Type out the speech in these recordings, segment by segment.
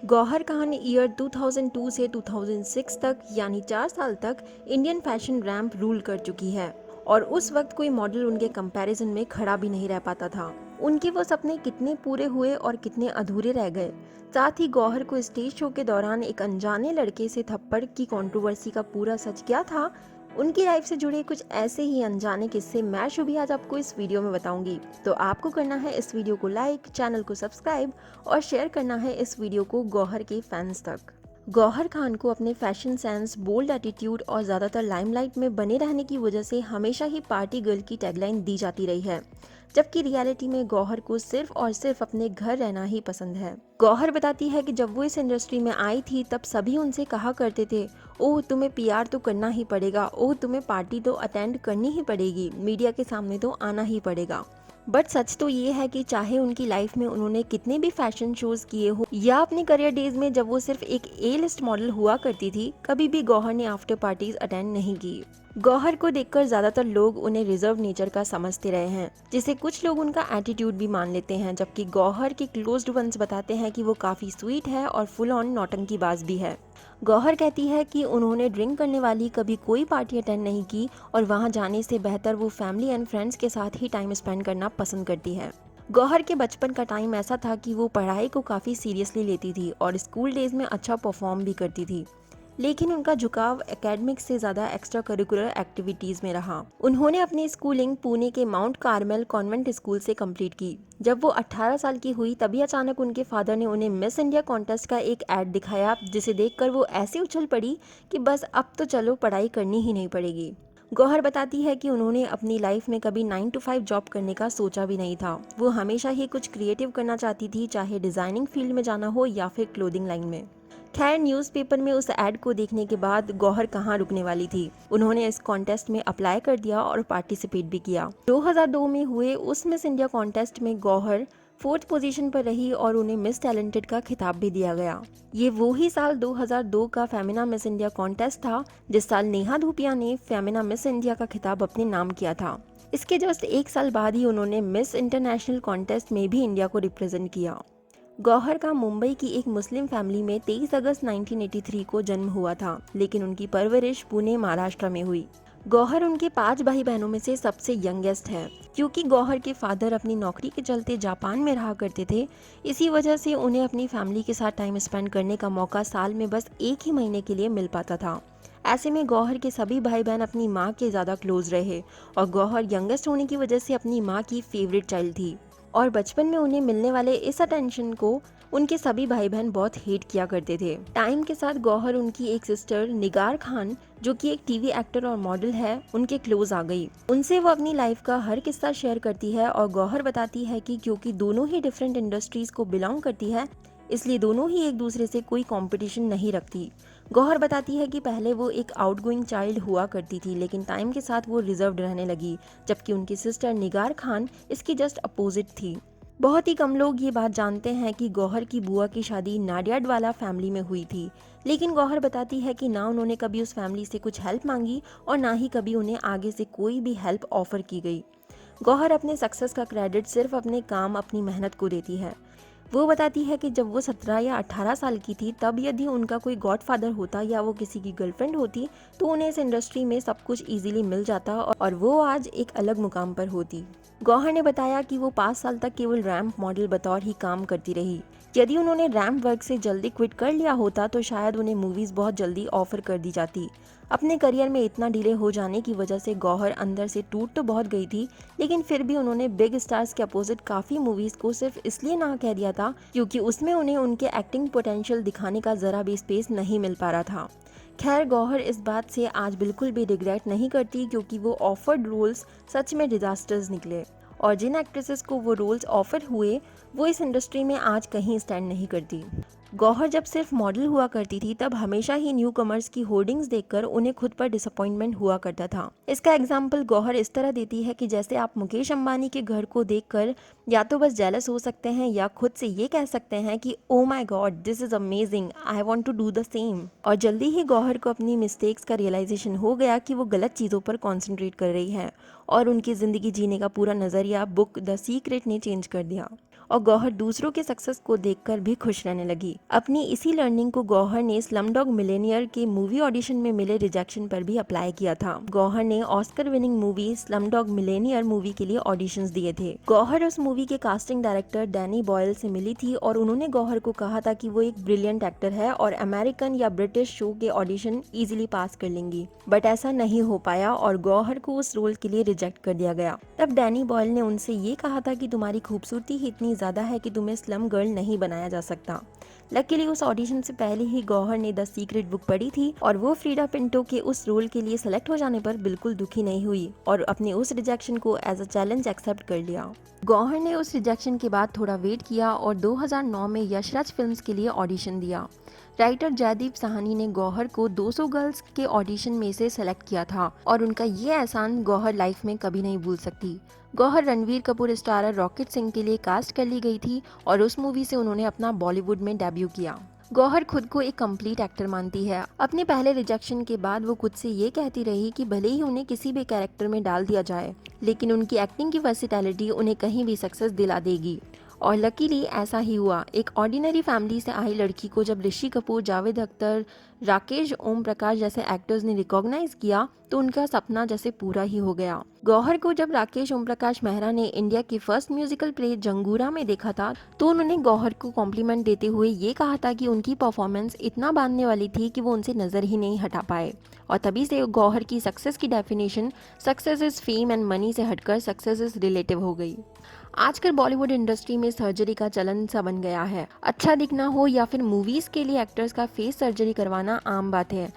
Gauhar Khan year 2002 से 2006 तक यानी 4 साल तक इंडियन फैशन रैंप रूल कर चुकी है और उस वक्त कोई मॉडल उनके कंपैरिजन में खड़ा भी नहीं रह पाता था। उनके वो सपने कितने पूरे हुए और कितने अधूरे रह गए। साथ ही गौहर को स्टेज शो के दौरान एक अनजाने लड़के से थप्पड़ की कंट्रोवर्सी का पूरा सच क्या था, उनकी लाइफ से जुड़े कुछ ऐसे ही अनजाने किस्से मैं शुभी आज आपको इस वीडियो में बताऊंगी। तो आपको करना है इस वीडियो को लाइक, चैनल को सब्सक्राइब और शेयर करना है इस वीडियो को गौहर के फैंस तक। गौहर खान को अपने फैशन सेंस, बोल्ड एटीट्यूड और ज़्यादातर लाइमलाइट में बने रहने की वजह से हमेशा ही पार्टी गर्ल की टैगलाइन दी जाती रही है, जबकि रियलिटी में गौहर को सिर्फ और सिर्फ अपने घर रहना ही पसंद है। गौहर बताती है कि जब वो इस इंडस्ट्री में आई थी तब सभी उनसे कहा करते थे, ओह तुम्हें पीआर तो करना ही पड़ेगा, ओह तुम्हें पार्टी तो अटेंड करनी ही पड़ेगी, मीडिया के सामने तो आना ही पड़ेगा। बट सच तो ये है कि चाहे उनकी लाइफ में उन्होंने कितने भी फैशन शोज किए हो या अपने करियर डेज में जब वो सिर्फ एक ए लिस्ट मॉडल हुआ करती थी, कभी भी गौहर ने आफ्टर पार्टीज अटेंड नहीं की। गौहर को देखकर ज्यादातर लोग उन्हें रिजर्व नेचर का समझते रहे हैं, जिसे कुछ लोग उनका एटीट्यूड भी मान लेते हैं, जबकि गौहर के क्लोज्ड वंस बताते हैं कि वो काफी स्वीट है और फुल ऑन नौटंकीबाज भी है। गौहर कहती है कि उन्होंने ड्रिंक करने वाली कभी कोई पार्टी अटेंड नहीं की और वहां जाने से बेहतर वो फैमिली एंड फ्रेंड्स के साथ ही टाइम स्पेंड करना पसंद करती है। गौहर के बचपन का टाइम ऐसा था कि वो पढ़ाई को काफ़ी सीरियसली लेती थी और स्कूल डेज में अच्छा परफॉर्म भी करती थी, लेकिन उनका झुकाव एकेडमिक्स से ज़्यादा एक्स्ट्रा करिकुलर एक्टिविटीज़ में रहा। उन्होंने अपनी स्कूलिंग पुणे के माउंट कार्मेल कॉन्वेंट स्कूल से कंप्लीट की। जब वो 18 साल की हुई तभी अचानक उनके फादर ने उन्हें मिस इंडिया कॉन्टेस्ट का एक ऐड दिखाया, जिसे देखकर वो ऐसे उछल पड़ी कि बस अब तो चलो पढ़ाई करनी ही नहीं पड़ेगी। गौहर बताती है कि उन्होंने अपनी लाइफ में कभी 9 to 5 जॉब करने का सोचा भी नहीं था। वो हमेशा ही कुछ क्रिएटिव करना चाहती थी, चाहे डिज़ाइनिंग फील्ड में जाना हो या फिर क्लोथिंग लाइन में। खैर, न्यूज़पेपर में उस ऐड को देखने के बाद गौहर कहाँ रुकने वाली थी। उन्होंने इस कॉन्टेस्ट में अप्लाई कर दिया और पार्टिसिपेट भी किया। 2002 में हुए उस मिस इंडिया कॉन्टेस्ट में गौहर 4th पोजीशन पर रही और उन्हें मिस टैलेंटेड का खिताब भी दिया गया। ये वो ही साल 2002 का फेमिना मिस इंडिया कॉन्टेस्ट था जिस साल नेहा धूपिया ने फेमिना मिस इंडिया का खिताब अपने नाम किया था। इसके जस्ट एक साल बाद ही उन्होंने मिस इंटरनेशनल कॉन्टेस्ट में भी इंडिया को रिप्रेजेंट किया। गौहर का मुंबई की एक मुस्लिम फैमिली में 23 अगस्त 1983 को जन्म हुआ था, लेकिन उनकी परवरिश पुणे, महाराष्ट्र में हुई। गौहर उनके 5 भाई बहनों में से सबसे यंगेस्ट है। क्योंकि गौहर के फादर अपनी नौकरी के चलते जापान में रहा करते थे, इसी वजह से उन्हें अपनी फैमिली के साथ टाइम स्पेंड करने का मौका साल में बस एक ही महीने के लिए मिल पाता था। ऐसे में गौहर के सभी भाई बहन अपनी माँ के ज़्यादा क्लोज रहे और गौहर यंगेस्ट होने की वजह से अपनी माँ की फेवरेट चाइल्ड थी और बचपन में उन्हें मिलने वाले इस अटेंशन को उनके सभी भाई बहन बहुत हेट किया करते थे। टाइम के साथ गौहर उनकी एक सिस्टर निगार खान, जो कि एक टीवी एक्टर और मॉडल है, उनके क्लोज आ गई। उनसे वो अपनी लाइफ का हर किस्सा शेयर करती है और गौहर बताती है कि क्योंकि दोनों ही डिफरेंट इंडस्ट्रीज को बिलोंग करती है, इसलिए दोनों ही एक दूसरे से कोई कंपटीशन नहीं रखती। गौहर बताती है कि पहले वो एक आउटगोइंग चाइल्ड हुआ करती थी, लेकिन टाइम के साथ वो रिजर्व्ड रहने लगी, जबकि उनकी सिस्टर निगार खान इसकी जस्ट अपोजिट थी। बहुत ही कम लोग ये बात जानते हैं कि गौहर की बुआ की शादी नाडियाडवाला फैमिली में हुई थी, लेकिन गौहर बताती है कि ना उन्होंने कभी उस फैमिली से कुछ हेल्प मांगी और ना ही कभी उन्हें आगे से कोई भी हेल्प ऑफर की गई। गौहर अपने सक्सेस का क्रेडिट सिर्फ अपने काम, अपनी मेहनत को देती है। वो बताती है कि जब वो 17 या 18 साल की थी तब यदि उनका कोई गॉडफादर होता या वो किसी की गर्लफ्रेंड होती तो उन्हें इस इंडस्ट्री में सब कुछ इजीली मिल जाता और वो आज एक अलग मुकाम पर होती। गौहर ने बताया कि वो 5 साल तक केवल रैंप मॉडल बतौर ही काम करती रही। यदि उन्होंने रैंप वर्क से जल्दी क्विट कर लिया होता तो शायद उन्हें मूवीज बहुत जल्दी ऑफर कर दी जाती। अपने करियर में इतना डिले हो जाने की वजह से गौहर अंदर से टूट तो बहुत गई थी, लेकिन फिर भी उन्होंने बिग स्टार्स के अपोजिट काफ़ी मूवीज़ को सिर्फ इसलिए ना कह दिया था क्योंकि उसमें उन्हें उनके एक्टिंग पोटेंशियल दिखाने का ज़रा भी स्पेस नहीं मिल पा रहा था। खैर, गौहर इस बात से आज बिल्कुल भी रिग्रेट नहीं करती क्योंकि वो ऑफर्ड रोल्स सच में डिजास्टर्स निकले और जिन एक्ट्रेसेस को वो रोल्स ऑफर हुए वो इस इंडस्ट्री में आज कहीं स्टैंड नहीं करती। गौहर जब सिर्फ मॉडल हुआ करती थी तब हमेशा ही न्यू कमर्स की होर्डिंग्स देखकर उन्हें खुद पर डिसअपॉइंटमेंट हुआ करता था। इसका एग्जाम्पल गौहर इस तरह देती है कि जैसे आप मुकेश अंबानी के घर को देखकर या तो बस जेलस हो सकते हैं या खुद से ये कह सकते हैं कि oh my God, this is amazing, I want to do the same. और जल्दी ही गौहर को अपनी मिस्टेक्स का रियलाइजेशन हो गया कि वो गलत चीज़ों पर कॉन्सेंट्रेट कर रही है और उनकी ज़िंदगी जीने का पूरा नज़रिया बुक द सीक्रेट ने चेंज कर दिया। और गौहर दूसरों के सक्सेस को देखकर भी खुश रहने लगी। अपनी इसी लर्निंग को गौहर ने स्लमडॉग मिलियनेयर के मूवी ऑडिशन में मिले रिजेक्शन पर भी अप्लाई किया था। गौहर ने Oscar winning movie Slumdog millionaire movie के लिए ऑडिशंस दिए थे। गौहर उस मूवी के कास्टिंग डायरेक्टर डैनी बॉयल से मिली थी और उन्होंने गौहर को कहा था कि वो एक ब्रिलियंट एक्टर है और अमेरिकन या ब्रिटिश शो के ऑडिशन इजीली पास कर लेंगी, बट ऐसा नहीं हो पाया और गौहर को उस रोल के लिए रिजेक्ट कर दिया गया। तब डैनी बॉयल ने उनसे ये कहा था कि तुम्हारी खूबसूरती ही इतनी ज्यादा है कि तुम्हें स्लम गर्ल नहीं बनाया जा सकता। लकीली उस ऑडिशन से पहले ही गौहर ने द सीक्रेट बुक पढ़ी थी और वो फ्रीडा पिंटो के उस रोल के लिए सेलेक्ट हो जाने पर बिल्कुल दुखी नहीं हुई और अपने उस रिजेक्शन को एज अ चैलेंज एक्सेप्ट कर लिया। गौहर ने उस रिजेक्शन के बाद थोड़ा वेट किया और 2009 में यशराज फिल्म्स के लिए ऑडिशन दिया। राइटर जयदीप साहनी ने गौहर को 200 गर्ल्स के ऑडिशन में से सेलेक्ट किया था और उनका ये एहसान गौहर लाइफ में कभी नहीं भूल सकती। गौहर रणवीर कपूर स्टारर रॉकेट सिंह के लिए कास्ट कर ली गई थी और उस मूवी से उन्होंने अपना बॉलीवुड में डेब्यू किया। गौहर खुद को एक कंप्लीट एक्टर मानती है। अपने पहले रिजेक्शन के बाद वो खुद से ये कहती रही कि भले ही उन्हें किसी भी कैरेक्टर में डाल दिया जाए, लेकिन उनकी एक्टिंग की वर्सेटैलिटी उन्हें कहीं भी सक्सेस दिला देगी। और लकीली ऐसा ही हुआ। एक ऑर्डिनरी फैमिली से आई लड़की को जब ऋषि कपूर, जावेद अख्तर, राकेश ओम प्रकाश जैसे एक्टर्स ने रिकॉग्नाइज किया तो उनका सपना जैसे पूरा ही हो गया। गौहर को जब राकेश ओम प्रकाश मेहरा ने इंडिया के फर्स्ट म्यूजिकल प्ले जंगूरा में देखा था तो उन्होंने गौहर को कॉम्प्लीमेंट देते हुए ये कहा था कि उनकी परफॉर्मेंस इतना बांधने वाली थी कि वो उनसे नजर ही नहीं हटा पाए। और तभी से गौहर की सक्सेस की definition success is fame and money से हटकर सक्सेस इज रिलेटिव हो गई। आजकल बॉलीवुड इंडस्ट्री में सर्जरी का चलन सा बन गया है। अच्छा दिखना हो या फिर मूवीज के लिए एक्टर्स का फेस सर्जरी करवाना आम बात है।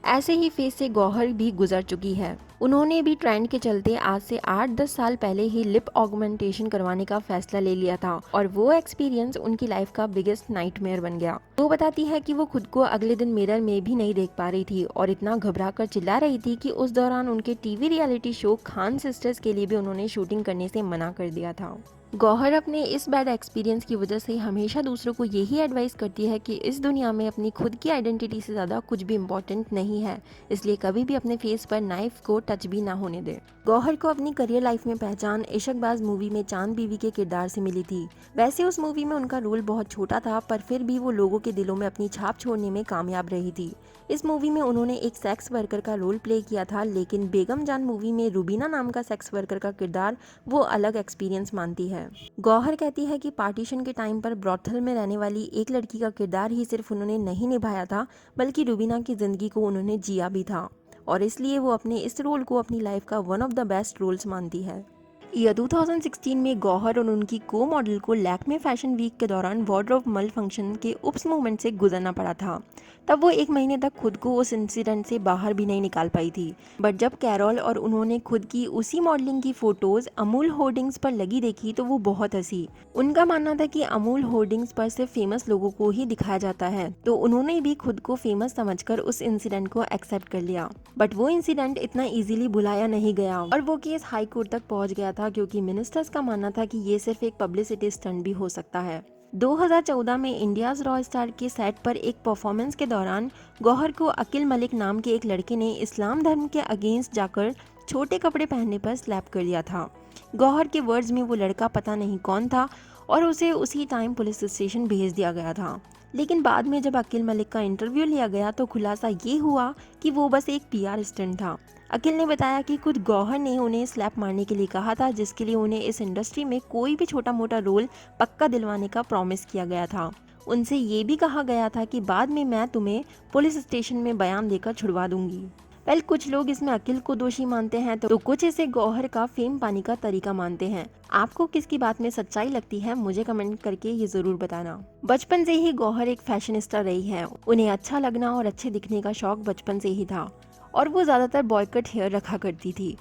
ऐसे ही फेस से गौहर भी गुजर चुकी है। उन्होंने भी ट्रेंड के चलते आज से 8-10 साल पहले ही लिप ऑगमेंटेशन करवाने का फैसला ले लिया था और वो एक्सपीरियंस उनकी लाइफ का बिगेस्ट नाइटमेयर बन गया। वो बताती है कि वो खुद को अगले दिन मिरर में भी नहीं देख पा रही थी और इतना घबरा कर चिल्ला रही थी कि उस दौरान उनके TV reality show Khan sisters के लिए भी उन्होंने शूटिंग करने से मना कर दिया था। गौहर अपने इस बैड एक्सपीरियंस की वजह से हमेशा दूसरों को यही एडवाइस करती है कि इस दुनिया में अपनी खुद की आइडेंटिटी से ज़्यादा कुछ भी इम्पोर्टेंट नहीं है, इसलिए कभी भी अपने फेस पर नाइफ को टच भी ना होने दे। गौहर को अपनी करियर लाइफ में पहचान इशकबाज मूवी में चांद बीवी के किरदार से मिली थी। वैसे उस मूवी में उनका रोल बहुत छोटा था पर फिर भी वो लोगों के दिलों में अपनी छाप छोड़ने में कामयाब रही थी। इस मूवी में उन्होंने एक सेक्स वर्कर का रोल प्ले किया था, लेकिन बेगम जान मूवी में रूबीना नाम का सेक्स वर्कर का किरदार वो अलग एक्सपीरियंस मानती है। गौहर कहती है कि पार्टीशन के टाइम पर ब्रॉथल में रहने वाली एक लड़की का किरदार ही सिर्फ उन्होंने नहीं निभाया था, बल्कि रूबीना की जिंदगी को उन्होंने जिया भी था और इसलिए वो अपने इस रोल को अपनी लाइफ का one of the best roles मानती है। ईयर 2016 में गौहर और उनकी को मॉडल को लैक्मे फैशन वीक के दौरान वार्डरोब मल फंक्शन के उप्स मूवमेंट से गुजरना पड़ा था। तब वो एक महीने तक खुद को उस इंसिडेंट से बाहर भी नहीं निकाल पाई थी। बट जब कैरोल और उन्होंने खुद की उसी मॉडलिंग की फोटोज अमूल होर्डिंग्स पर लगी देखी तो वो बहुत हंसी। उनका मानना था कि अमूल होर्डिंग्स पर सिर्फ फेमस लोगों को ही दिखाया जाता है, तो उन्होंने भी खुद को फेमस समझकर उस इंसिडेंट को एक्सेप्ट कर लिया। बट वो इंसिडेंट इतना इजीली भुलाया नहीं गया और वो केस हाई कोर्ट तक पहुंच गया था, क्योंकि मिनिस्टर्स का मानना था कि ये सिर्फ एक पब्लिसिटी स्टंट भी हो सकता है। 2014 में इंडियाज रॉ स्टार के सेट पर एक परफॉर्मेंस के दौरान गौहर को अकील मलिक नाम के एक लड़के ने इस्लाम धर्म के अगेंस्ट जाकर छोटे कपड़े पहनने पर स्लैप कर दिया था। गौहर के वर्ड्स में वो लड़का पता नहीं कौन था और उसे उसी टाइम पुलिस स्टेशन भेज दिया गया था। लेकिन बाद में जब अकील मलिक का इंटरव्यू लिया गया तो खुलासा ये हुआ कि वो बस एक पीआर स्टंट था। अकील ने बताया कि खुद गौहर ने उन्हें स्लैप मारने के लिए कहा था, जिसके लिए उन्हें इस इंडस्ट्री में कोई भी छोटा मोटा रोल पक्का दिलवाने का प्रॉमिस किया गया था। उनसे ये भी कहा गया था कि बाद में मैं तुम्हें पुलिस स्टेशन में बयान देकर छुड़वा दूंगी। वेल, कुछ लोग इसमें अकील को दोषी मानते हैं तो कुछ इसे गौहर का फेम पाने का तरीका मानते हैं। आपको किसकी बात में सच्चाई लगती है, मुझे कमेंट करके ये जरूर बताना। बचपन से ही गौहर एक फैशनिस्टा रही है। उन्हें अच्छा लगना और अच्छे दिखने का शौक बचपन से ही था और वो ज़्यादातर बॉयकट हेयर रखा करती थी।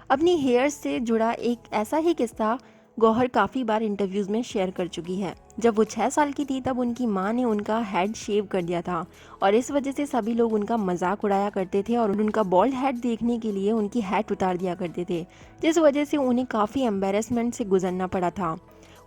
अपनी हेयर से जुड़ा एक ऐसा ही किस्सा गौहर काफ़ी बार इंटरव्यूज़ में शेयर कर चुकी है। जब वो 6 साल की थी तब उनकी माँ ने उनका हेड शेव कर दिया था और इस वजह से सभी लोग उनका मजाक उड़ाया करते थे और उनका बॉल्ड हेड देखने के लिए उनकी हैट उतार दिया करते थे, जिस वजह से उन्हें काफ़ी एम्बेरसमेंट से गुजरना पड़ा था।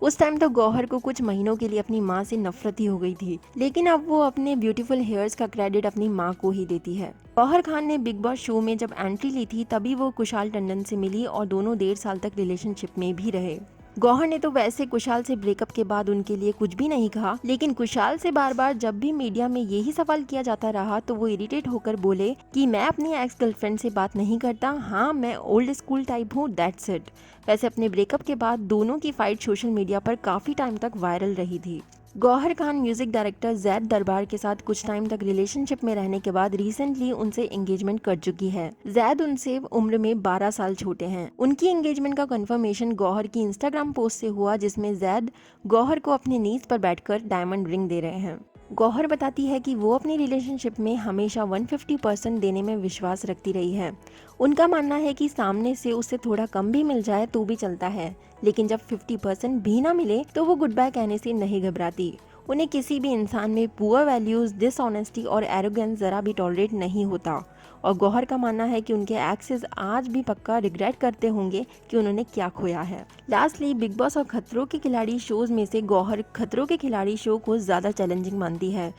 उस टाइम तो गौहर को कुछ महीनों के लिए अपनी माँ से नफरत ही हो गई थी, लेकिन अब वो अपने ब्यूटीफुल हेयर्स का क्रेडिट अपनी माँ को ही देती है। गौहर खान ने बिग बॉस शो में जब एंट्री ली थी तभी वो कुशाल टंडन से मिली और दोनों 1.5 साल तक रिलेशनशिप में भी रहे। गौहर ने तो वैसे कुशाल से ब्रेकअप के बाद उनके लिए कुछ भी नहीं कहा, लेकिन कुशाल से बार बार जब भी मीडिया में यही सवाल किया जाता रहा तो वो इरिटेट होकर बोले कि मैं अपनी एक्स गर्लफ्रेंड से बात नहीं करता, हाँ मैं ओल्ड स्कूल टाइप हूँ, दैट्स इट। वैसे अपने ब्रेकअप के बाद दोनों की फाइट सोशल मीडिया पर काफी टाइम तक वायरल रही थी। गौहर खान म्यूजिक डायरेक्टर जैद दरबार के साथ कुछ टाइम तक रिलेशनशिप में रहने के बाद रिसेंटली उनसे एंगेजमेंट कर चुकी है। जैद उनसे उम्र में 12 साल छोटे हैं। उनकी एंगेजमेंट का कंफर्मेशन गौहर की इंस्टाग्राम पोस्ट से हुआ, जिसमें जैद गौहर को अपनी नीज पर बैठकर डायमंड रिंग दे रहे हैं। गौहर बताती है कि वो अपनी रिलेशनशिप में हमेशा 150% देने में विश्वास रखती रही है। उनका मानना है कि सामने से उससे थोड़ा कम भी मिल जाए तो भी चलता है, लेकिन जब 50% भी ना मिले तो वो गुड बाय कहने से नहीं घबराती। उन्हें किसी भी इंसान में पुअर वैल्यूज, डिसऑनेस्टी और एरोगेंस जरा भी टॉलरेट नहीं होता। और गौहर का मानना है कि उनके एक्सेस आज भी पक्का रिग्रेट करते होंगे कि उन्होंने क्या खोया है। लास्टली, बिग बॉस और खतरों के खिलाड़ी शोज में से गौहर खतरों के खिलाड़ी शो को ज्यादा चैलेंजिंग मानती है,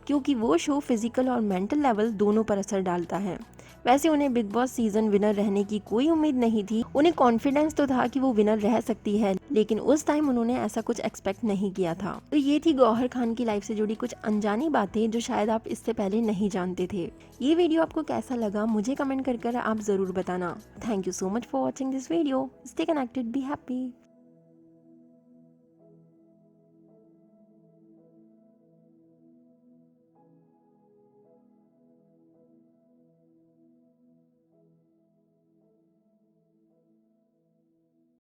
क्योंकि वो शो फिजिकल और मेंटल लेवल दोनों पर असर डालता है। वैसे उन्हें बिग बॉस सीजन विनर रहने की कोई उम्मीद नहीं थी। उन्हें कॉन्फिडेंस तो था कि वो विनर रह सकती है, लेकिन उस टाइम उन्होंने ऐसा कुछ एक्सपेक्ट नहीं किया था। तो ये थी गौहर खान की लाइफ से जुड़ी कुछ अनजानी बातें जो शायद आप इससे पहले नहीं जानते थे। ये वीडियो आपको कैसा लगा मुझे कमेंट कर आप जरूर बताना। Thank you so much for watching this video. Stay connected, be happy.